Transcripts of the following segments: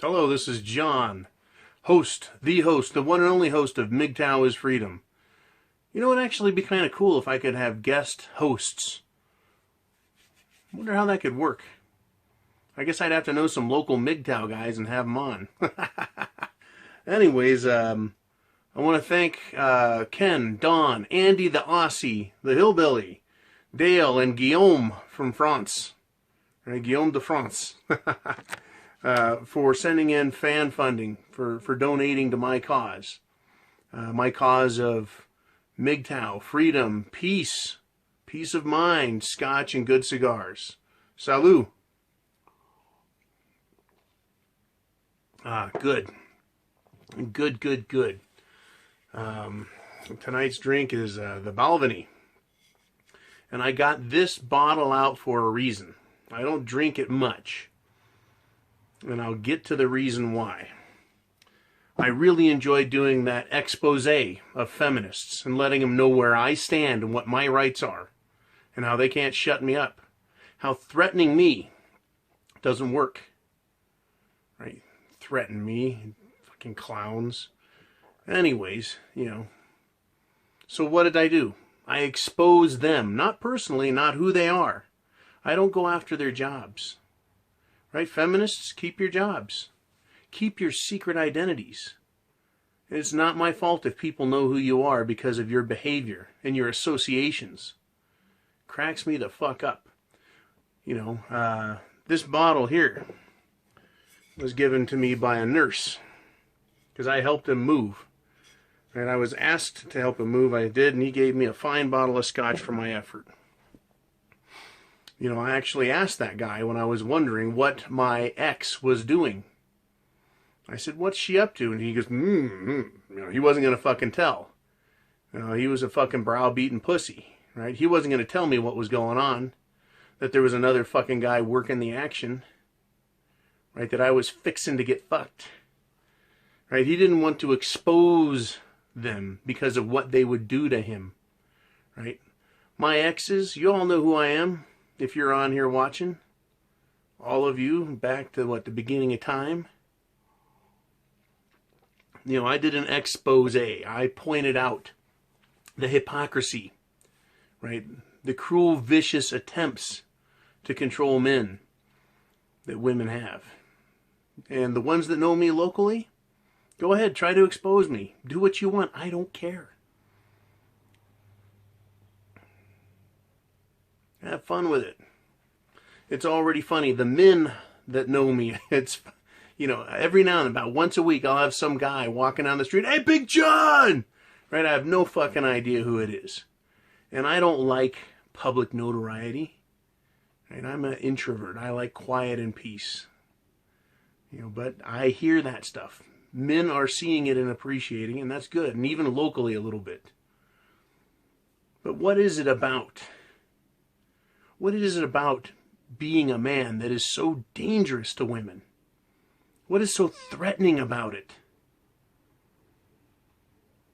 Hello, this is John, host, the one and only host of Mgtow is Freedom. You know, it'd actually be kind of cool if I could have guest hosts. I wonder how that could work. I guess I'd have to know some local Mgtow guys and have them on. Anyways, I want to thank Ken, Don, Andy the Aussie, the Hillbilly, Dale, and Guillaume from France. Guillaume de France. For sending in fan funding, for donating to my cause of Mgtow, freedom, peace of mind, scotch, and good cigars. Salut. Good. Tonight's drink is the Balvenie. And I got this bottle out for a reason. I don't drink it much. And I'll get to the reason why. I really enjoy doing that expose of feminists and letting them know where I stand and what my rights are and how they can't shut me up. How threatening me doesn't work. Right? Threaten me. Fucking clowns. Anyways, you know. So what did I do? I expose them. Not personally, not who they are. I don't go after their jobs. Right, feminists, keep your jobs. Keep your secret identities. It's not my fault if people know who you are because of your behavior and your associations. Cracks me the fuck up. You know, this bottle here was given to me by a nurse because I helped him move. And I was asked to help him move. I did, and he gave me a fine bottle of scotch for my effort. You know, I actually asked that guy when I was wondering what my ex was doing. I said, what's she up to? And he goes, You know, he wasn't going to fucking tell. You know, he was a fucking browbeaten pussy, right? He wasn't going to tell me what was going on, that there was another fucking guy working the action, right? That I was fixing to get fucked, right? He didn't want to expose them because of what they would do to him, right? My exes, you all know who I am. If you're on here watching, all of you, back to the beginning of time, you know, I did an expose. I pointed out the hypocrisy, right? The cruel, vicious attempts to control men that women have. And the ones that know me locally, go ahead, try to expose me. Do what you want. I don't care. Have fun with it. It's already funny. The men that know me, it's, you know, every now and then, about once a week, I'll have some guy walking down the street, hey, Big John! Right? I have no fucking idea who it is. And I don't like public notoriety. Right? I'm an introvert. I like quiet and peace. You know, but I hear that stuff. Men are seeing it and appreciating, and that's good. And even locally a little bit. But what is it about? What is it about being a man that is so dangerous to women? What is so threatening about it?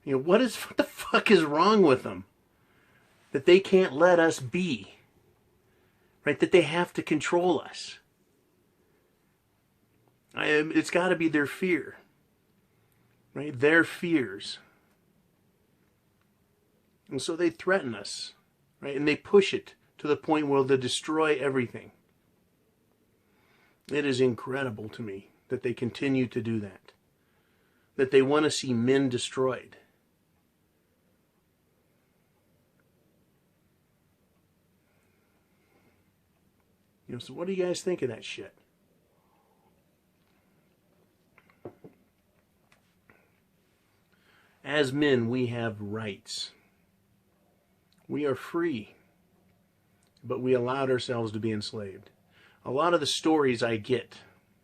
You know, what the fuck is wrong with them? That they can't let us be. Right? That they have to control us. It's got to be their fear. Right? Their fears. And so they threaten us. Right? And they push it to the point where they'll destroy everything. It is incredible to me that they continue to do that. That they want to see men destroyed. You know, so what do you guys think of that shit? As men, we have rights. We are free. But we allowed ourselves to be enslaved. A lot of the stories I get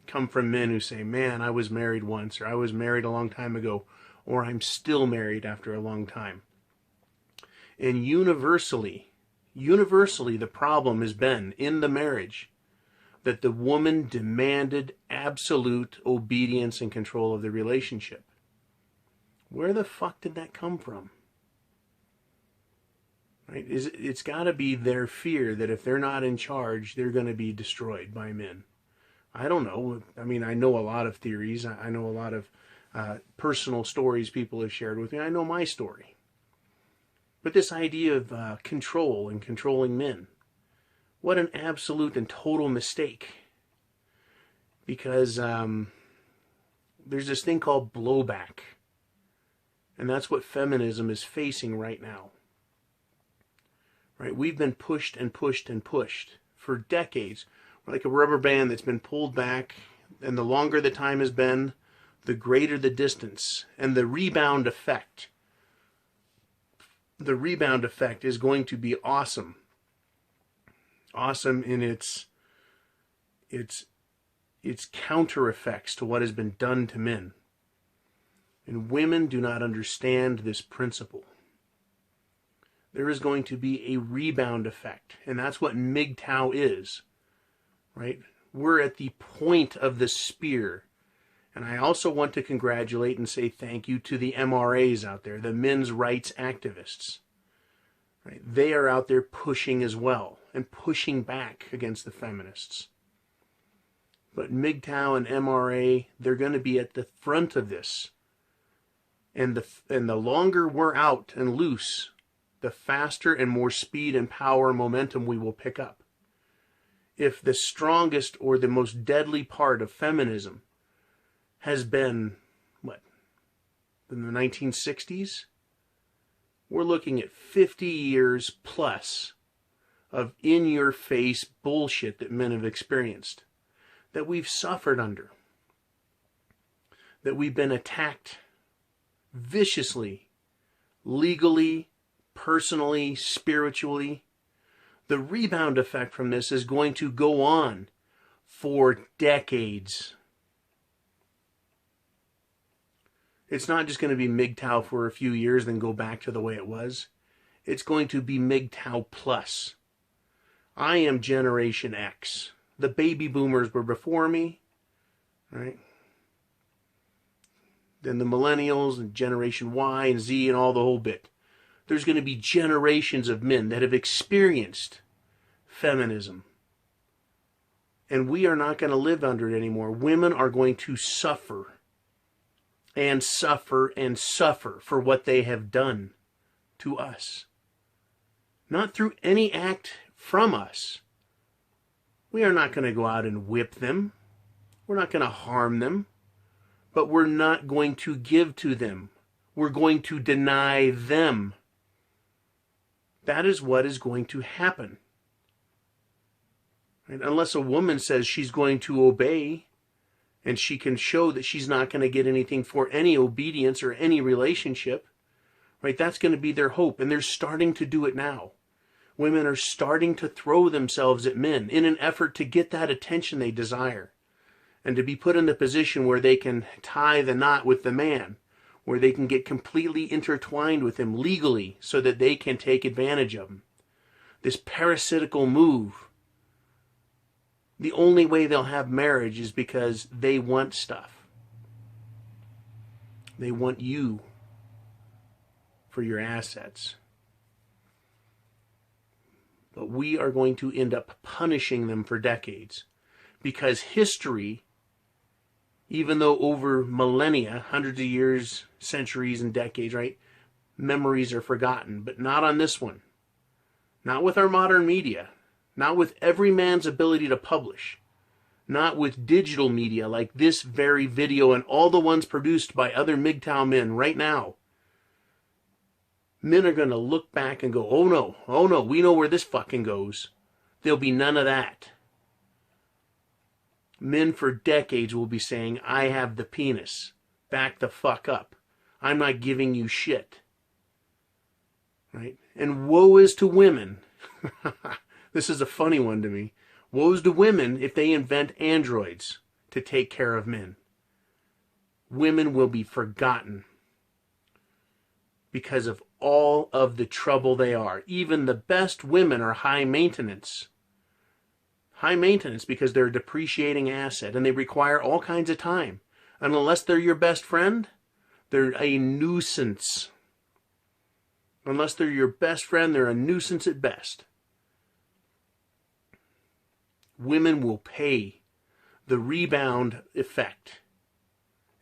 come from men who say, man, I was married once, or I was married a long time ago, or I'm still married after a long time. And universally, the problem has been in the marriage that the woman demanded absolute obedience and control of the relationship. Where the fuck did that come from? Right? It's got to be their fear that if they're not in charge, they're going to be destroyed by men. I don't know. I mean, I know a lot of theories. I know a lot of personal stories people have shared with me. I know my story. But this idea of control and controlling men, what an absolute and total mistake. Because there's this thing called blowback. And that's what feminism is facing right now. Right? We've been pushed and pushed and pushed for decades. We're like a rubber band that's been pulled back, and the longer the time has been, the greater the distance. And the rebound effect. The rebound effect is going to be awesome. Awesome in its counter effects to what has been done to men. And women do not understand this principle. There is going to be a rebound effect. And that's what Mgtow is. Right? We're at the point of the spear. And I also want to congratulate and say thank you to the MRAs out there, the men's rights activists. Right? They are out there pushing as well, and pushing back against the feminists. But Mgtow and MRA, they're going to be at the front of this. And the longer we're out and loose, the faster and more speed and power and momentum we will pick up. If the strongest or the most deadly part of feminism has been, what, in the 1960s? We're looking at 50 years plus of in-your-face bullshit that men have experienced, that we've suffered under, that we've been attacked viciously, legally, personally, spiritually. The rebound effect from this is going to go on for decades. It's not just going to be Mgtow for a few years, then go back to the way it was. It's going to be Mgtow plus. I am Generation X. The baby boomers were before me, right? Then the millennials and Generation Y and Z and all the whole bit. There's going to be generations of men that have experienced feminism. And we are not going to live under it anymore. Women are going to suffer and suffer and suffer for what they have done to us. Not through any act from us. We are not going to go out and whip them. We're not going to harm them. But we're not going to give to them. We're going to deny them. That is what is going to happen. Right? Unless a woman says she's going to obey, and she can show that she's not going to get anything for any obedience or any relationship, right? That's going to be their hope, and they're starting to do it now. Women are starting to throw themselves at men in an effort to get that attention they desire, and to be put in the position where they can tie the knot with the man, where they can get completely intertwined with him legally so that they can take advantage of him. This parasitical move. The only way they'll have marriage is because they want stuff. They want you for your assets. But we are going to end up punishing them for decades. Because history, even though over millennia, hundreds of years, centuries, and decades, right, memories are forgotten. But not on this one. Not with our modern media. Not with every man's ability to publish. Not with digital media like this very video and all the ones produced by other Mgtow men right now. Men are going to look back and go, oh no, we know where this fucking goes. There'll be none of that. Men for decades will be saying, I have the penis. Back the fuck up. I'm not giving you shit. Right? And woe is to women. This is a funny one to me. Woe is to women if they invent androids to take care of men. Women will be forgotten because of all of the trouble they are. Even the best women are high maintenance. High maintenance because they're a depreciating asset and they require all kinds of time. And unless they're your best friend, they're a nuisance. Unless they're your best friend, they're a nuisance at best. Women will pay the rebound effect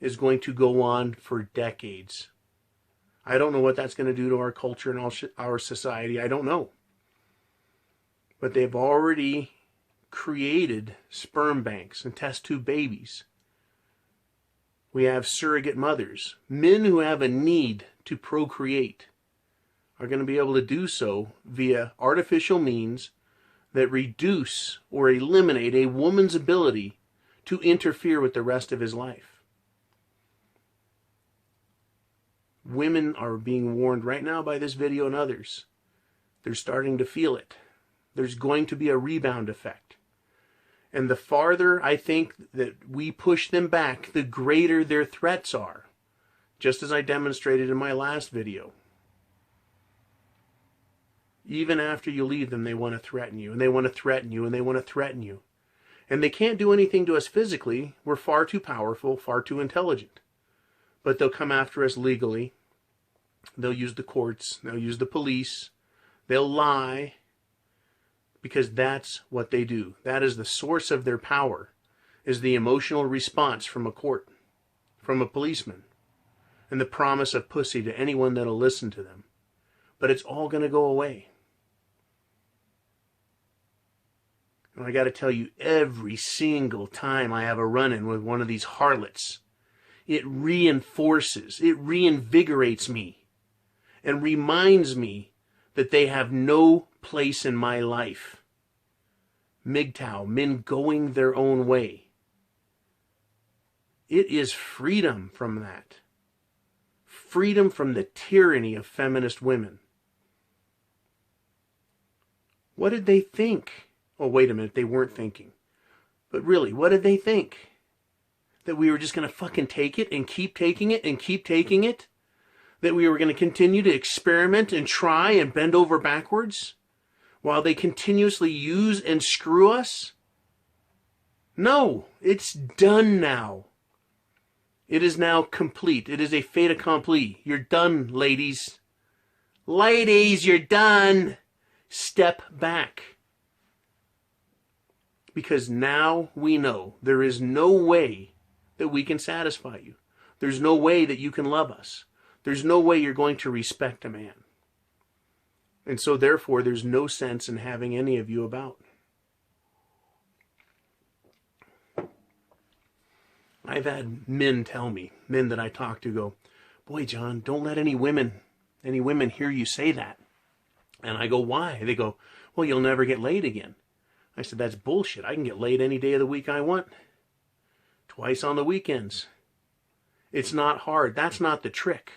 is going to go on for decades. I don't know what that's going to do to our culture and our society. I don't know. But they've already created sperm banks and test tube babies. We have surrogate mothers. Men who have a need to procreate are going to be able to do so via artificial means that reduce or eliminate a woman's ability to interfere with the rest of his life. Women are being warned right now by this video and others. They're starting to feel it. There's going to be a rebound effect. And the farther I think that we push them back, the greater their threats are. Just as I demonstrated in my last video. Even after you leave them, they want to threaten you, and they want to threaten you, and they want to threaten you. And they can't do anything to us physically. We're far too powerful, far too intelligent. But they'll come after us legally. They'll use the courts. They'll use the police. They'll lie. Because that's what they do. That is the source of their power, is the emotional response from a court, from a policeman, and the promise of pussy to anyone that'll listen to them. But it's all going to go away. And I got to tell you, every single time I have a run-in with one of these harlots, it reinforces, it reinvigorates me and reminds me that they have no place in my life. Mgtow, men going their own way. It is freedom from that. Freedom from the tyranny of feminist women. What did they think? Oh, wait a minute, they weren't thinking. But really, what did they think? That we were just going to fucking take it and keep taking it and keep taking it? That we were going to continue to experiment and try and bend over backwards while they continuously use and screw us? No, it's done now. It is now complete. It is a fait accompli. You're done, ladies. Ladies, you're done. Step back. Because now we know there is no way that we can satisfy you. There's no way that you can love us. There's no way you're going to respect a man. And so therefore, there's no sense in having any of you about. I've had men tell me, men that I talk to go, boy, John, don't let any women hear you say that. And I go, why? They go, well, you'll never get laid again. I said, that's bullshit. I can get laid any day of the week I want. Twice on the weekends. It's not hard. That's not the trick.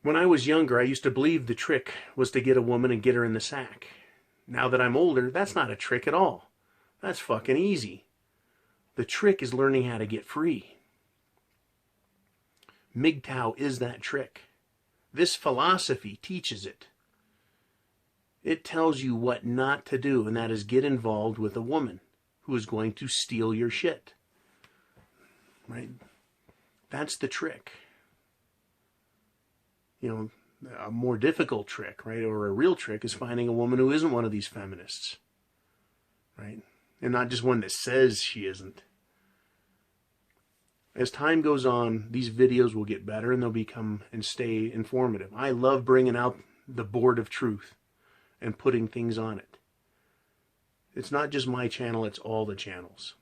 When I was younger, I used to believe the trick was to get a woman and get her in the sack. Now that I'm older, that's not a trick at all. That's fucking easy. The trick is learning how to get free. Mgtow is that trick. This philosophy teaches it. It tells you what not to do, and that is get involved with a woman who is going to steal your shit. Right? That's the trick. You know, a more difficult trick, right, or a real trick is finding a woman who isn't one of these feminists. Right? And not just one that says she isn't. As time goes on, these videos will get better and they'll become and stay informative. I love bringing out the board of truth and putting things on it. It's not just my channel, it's all the channels.